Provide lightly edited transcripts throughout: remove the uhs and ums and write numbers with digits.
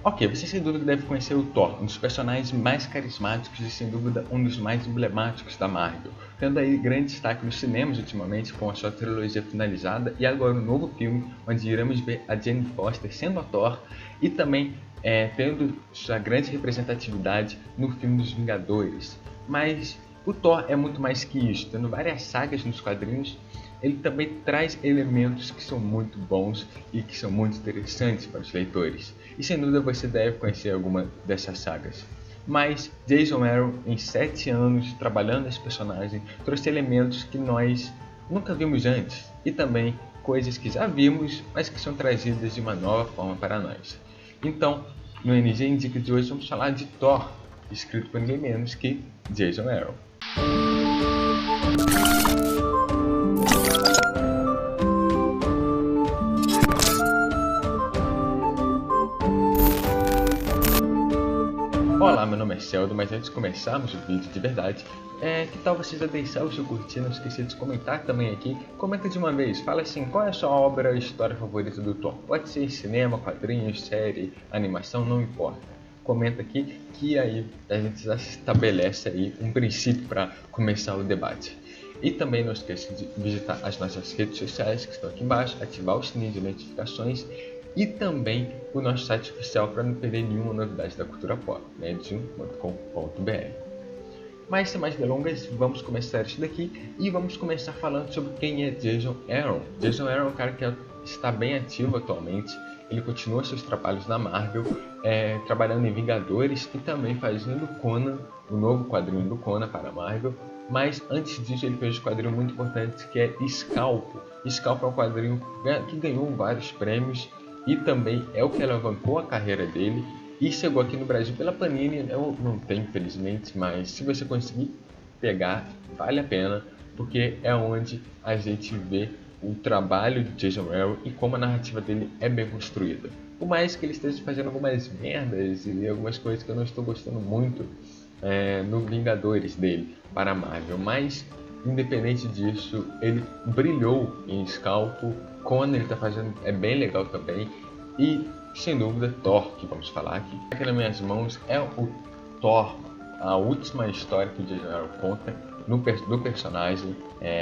Ok, você sem dúvida deve conhecer o Thor, um dos personagens mais carismáticos e sem dúvida um dos mais emblemáticos da Marvel, tendo aí grande destaque nos cinemas ultimamente com a sua trilogia finalizada e agora um novo filme onde iremos ver a Jane Foster sendo a Thor e também tendo sua grande representatividade no filme dos Vingadores. Mas o Thor é muito mais que isso, tendo várias sagas nos quadrinhos, ele também traz elementos que são muito bons e que são muito interessantes para os leitores. E sem dúvida você deve conhecer alguma dessas sagas. Mas Jason Aaron, em 7 anos trabalhando esse personagem, trouxe elementos que nós nunca vimos antes e também coisas que já vimos, mas que são trazidas de uma nova forma para nós. Então, no NG Indica de hoje vamos falar de Thor, escrito por ninguém menos que Jason Aaron. Olá, meu nome é Sheldon, mas antes de começarmos o vídeo de verdade, que tal você já deixar o seu curtir, não esqueça de comentar também aqui, comenta de uma vez, fala assim, qual é a sua obra, história favorita do Thor? Pode ser cinema, quadrinhos, série, animação, não importa. Comenta aqui que aí a gente já estabelece aí um princípio para começar o debate. E também não esqueça de visitar as nossas redes sociais que estão aqui embaixo, ativar o sininho de notificações e também o nosso site oficial para não perder nenhuma novidade da cultura pop, medium.com.br. Mas sem mais delongas, vamos começar isso daqui e vamos começar falando sobre quem é Jason Aaron. Jason Aaron é um cara que está bem ativo atualmente, ele continua seus trabalhos na Marvel, trabalhando em Vingadores e também fazendo Conan, o novo quadrinho do Conan para a Marvel. Mas antes disso ele fez um quadrinho muito importante que é Scalpo. Scalpo é um quadrinho que ganhou vários prêmios e também é o que alavancou a carreira dele e chegou aqui no Brasil pela Panini. Eu não tenho infelizmente, mas se você conseguir pegar, vale a pena, porque é onde a gente vê o trabalho de Jason Aaron e como a narrativa dele é bem construída. Por mais que ele esteja fazendo algumas merdas e algumas coisas que eu não estou gostando muito no Vingadores dele para a Marvel, mas independente disso, ele brilhou em Scalpo. Conan ele está fazendo é bem legal também e sem dúvida Thor, que vamos falar aqui. Aqui nas minhas mãos é o Thor, a última história que o Jason Aaron conta do personagem,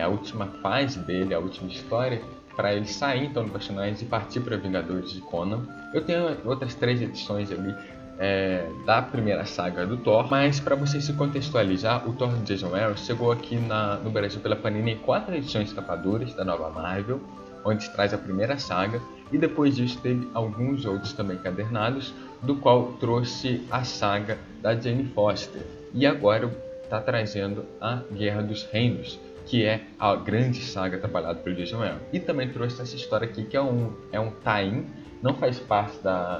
a última fase dele, a última história para ele sair então do personagem e partir para Vingadores de Conan. Eu tenho outras 3 edições ali da primeira saga do Thor, mas para você se contextualizar, o Thor de Jason Aaron chegou aqui no Brasil pela Panini em 4 edições tapaduras da nova Marvel, onde traz a primeira saga, e depois disso teve alguns outros também encadernados, do qual trouxe a saga da Jane Foster, e agora está trazendo a Guerra dos Reinos, que é a grande saga trabalhada pelo Jason Aaron, e também trouxe essa história aqui que é um tie-in, não faz parte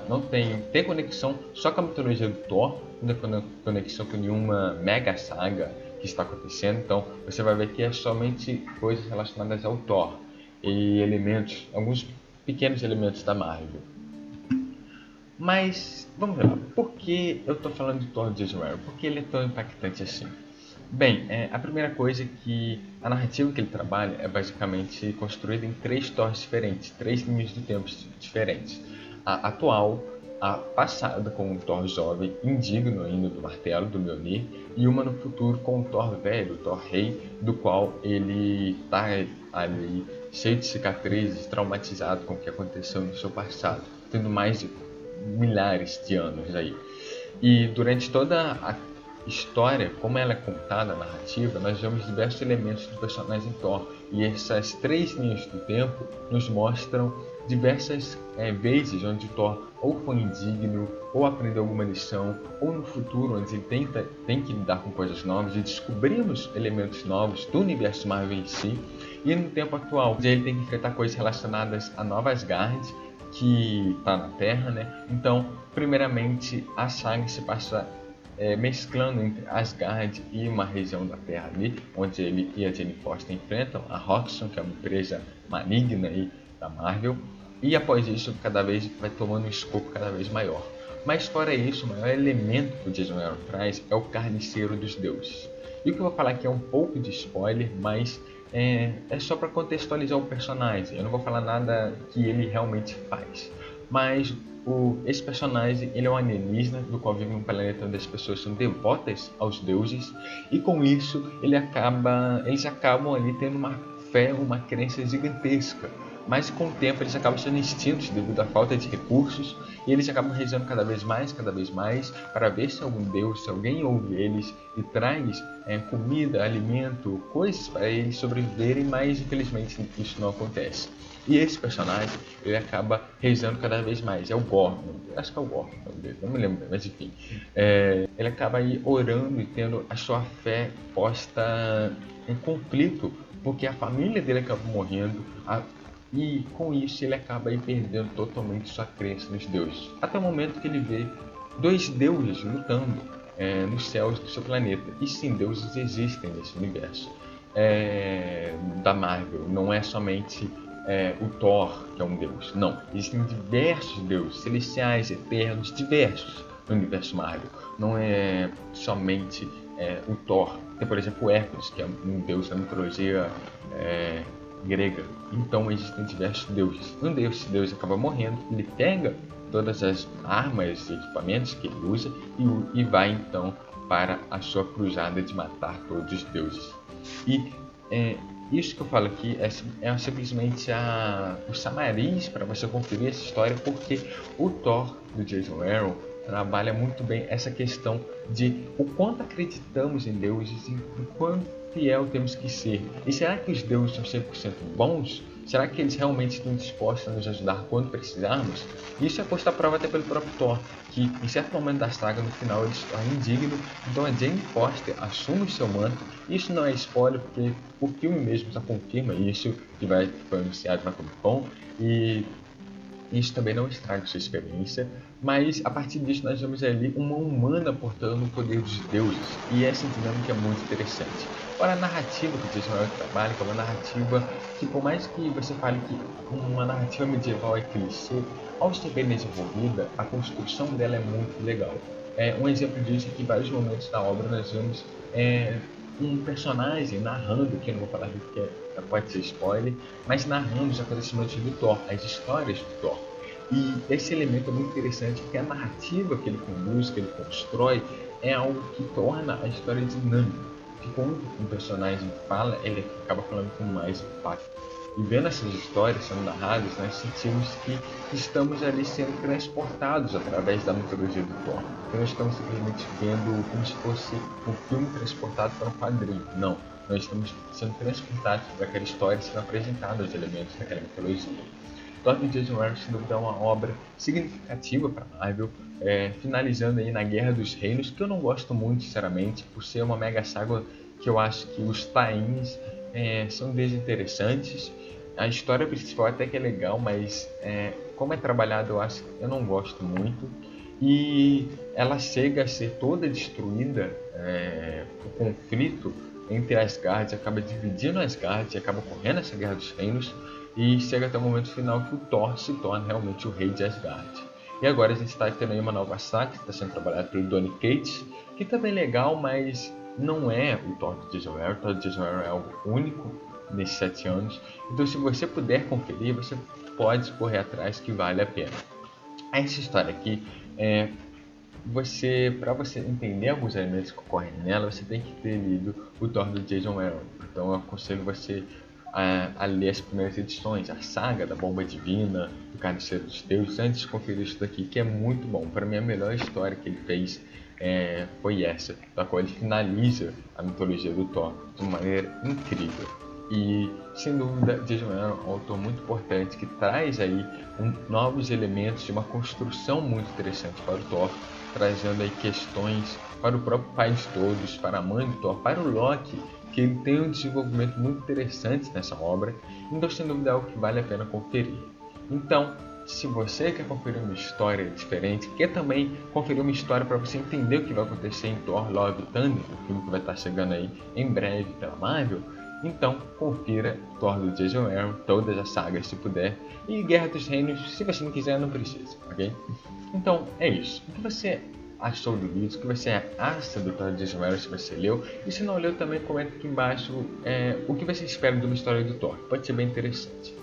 não tem conexão só com a mitologia do Thor, não tem conexão com nenhuma mega saga que está acontecendo, então você vai ver que é somente coisas relacionadas ao Thor e elementos, alguns pequenos elementos da Marvel. Mas vamos lá, por que eu estou falando de Thor de Jason Aaron? Por que ele é tão impactante assim? Bem, a primeira coisa é que a narrativa que ele trabalha é basicamente construída em 3 Thors diferentes, 3 linhas do tempo diferentes. A atual, a passada com um Thor jovem, indigno ainda do martelo, do Mjolnir, e uma no futuro com um Thor velho, o Thor rei, do qual ele está ali cheio de cicatrizes, traumatizado com o que aconteceu no seu passado, tendo mais de milhares de anos aí. E durante toda a história, como ela é contada, a narrativa, nós vemos diversos elementos do personagem Thor, e essas 3 linhas do tempo nos mostram diversas vezes onde o Thor ou foi indigno, ou aprendeu alguma lição, ou no futuro onde ele tem que lidar com coisas novas e descobrimos elementos novos do universo Marvel em si, e no tempo atual, onde ele tem que enfrentar coisas relacionadas a Nova Asgard, que está na Terra, né? Então, primeiramente, a saga se passa mesclando entre Asgard e uma região da Terra ali, onde ele e a Jane Foster enfrentam a Roxxon, que é uma empresa maligna aí da Marvel, e após isso cada vez vai tomando um escopo cada vez maior. Mas fora isso, o maior elemento que o Jason Aaron traz é o Carniceiro dos Deuses. E o que eu vou falar aqui é um pouco de spoiler, mas é só para contextualizar o personagem. Eu não vou falar nada que ele realmente faz. Mas esse personagem ele é um alienígena do qual vive em um planeta onde as pessoas são devotas aos deuses, e com isso eles acabam ali tendo uma fé, uma crença gigantesca. Mas com o tempo eles acabam sendo extintos devido à falta de recursos, e eles acabam rezando cada vez mais, para ver se algum deus, se alguém ouve eles e traz comida, alimento, coisas para eles sobreviverem, mas infelizmente isso não acontece. E esse personagem, ele acaba rezando cada vez mais. É o Gorgon, acho que é o Gorgon, não me lembro, mas enfim. Ele acaba aí orando e tendo a sua fé posta em conflito, porque a família dele acaba morrendo, e com isso ele acaba aí perdendo totalmente sua crença nos deuses. Até o momento que ele vê 2 deuses lutando nos céus do seu planeta. E sim, deuses existem nesse universo da Marvel. Não é somente o Thor, que é um deus. Não, existem diversos deuses, celestiais, eternos, diversos no universo Marvel. Não é somente o Thor. Tem, por exemplo, o Hércules, que é um deus da mitologia grega. Então existem diversos deuses. Um desses deuses acaba morrendo, ele pega todas as armas e equipamentos que ele usa e vai então para a sua cruzada de matar todos os deuses. E isso que eu falo aqui é simplesmente o chamariz para você conferir essa história, porque o Thor do Jason Aaron trabalha muito bem essa questão de o quanto acreditamos em deuses e o quanto fiel temos que ser. E será que os deuses são 100% bons? Será que eles realmente estão dispostos a nos ajudar quando precisarmos? Isso é posto à prova até pelo próprio Thor, que em certo momento da saga, no final, ele se torna indigno. Então a Jane Foster assume o seu manto. Isso não é spoiler, porque o filme mesmo já confirma isso, que foi anunciado na Comic Con. E isso também não estraga sua experiência, mas a partir disso nós vemos ali uma humana portando o poder dos deuses, e essa dinâmica é muito interessante. Ora, a narrativa que o Jason Aaron trabalha, que é uma narrativa que, por mais que você fale que uma narrativa medieval é clichê, ao ser bem desenvolvida, a construção dela é muito legal. Um exemplo disso é que em vários momentos da obra nós vemos um personagem narrando, que eu não vou falar porque pode ser spoiler, mas narrando os acontecimentos do Thor, as histórias do Thor. E esse elemento é muito interessante porque a narrativa que ele conduz, que ele constrói, é algo que torna a história dinâmica. Que quando um personagem fala, ele acaba falando com mais impacto. E vendo essas histórias sendo narradas, nós sentimos que estamos ali sendo transportados através da mitologia do Thor. Então nós estamos simplesmente vendo como se fosse um filme transportado para um quadrinho. Não, nós estamos sendo transportados para aquela história, sendo apresentados os elementos daquela mitologia. Thor do Jason Aaron, sem dúvida, é uma obra significativa para a Marvel, finalizando aí na Guerra dos Reinos, que eu não gosto muito, sinceramente, por ser uma mega saga que eu acho que os tie-ins são desinteressantes. A história principal até que é legal, mas como é trabalhado eu não gosto muito. E ela chega a ser toda destruída, o conflito entre Asgard acaba dividindo Asgard, acaba ocorrendo essa Guerra dos Reinos, e chega até o momento final que o Thor se torna realmente o rei de Asgard. E agora a gente está tendo aí uma nova saga que está sendo trabalhada pelo Donny Cates, que também é legal, mas não é o Thor do Jason Aaron. O Thor do Jason Aaron é algo único nesses 7 anos. Então se você puder conferir, você pode correr atrás, que vale a pena. Essa história aqui, para você entender alguns elementos que ocorrem nela, você tem que ter lido o Thor do Jason Aaron. Então eu aconselho você a ler as primeiras edições, a saga da Bomba Divina, do Carniceiro dos Deuses, antes de conferir isso daqui, que é muito bom. Para mim, a melhor história que ele fez foi essa, da qual ele finaliza a mitologia do Thor de uma maneira incrível. E, sem dúvida, Jason Aaron é um autor muito importante que traz aí novos elementos de uma construção muito interessante para o Thor, trazendo aí questões para o próprio pai de todos, para a mãe do Thor, para o Loki, que ele tem um desenvolvimento muito interessante nessa obra. Então, sem dúvida, é algo que vale a pena conferir. Então, se você quer conferir uma história diferente, quer também conferir uma história para você entender o que vai acontecer em Thor Love and Thunder, o filme que vai estar chegando aí em breve pela Marvel, então confira Thor do Jason Aaron, todas as sagas se puder, e Guerra dos Reinos, se você não quiser, não precisa, ok? Então é isso. O que você achou do livro? O que você acha do Thor do Jason Aaron, se você leu? E se não leu, também comenta aqui embaixo o que você espera de uma história do Thor, pode ser bem interessante.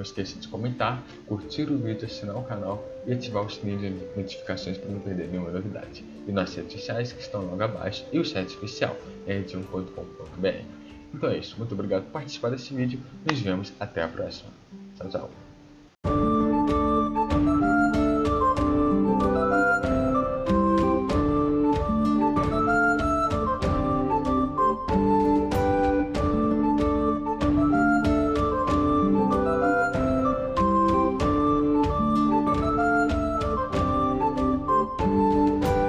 Não esqueça de comentar, curtir o vídeo, assinar o canal e ativar o sininho de notificações para não perder nenhuma novidade. E nossas redes sociais que estão logo abaixo e o site oficial nerd1.com.br. Então é isso, muito obrigado por participar desse vídeo, nos vemos até a próxima. Tchau, tchau.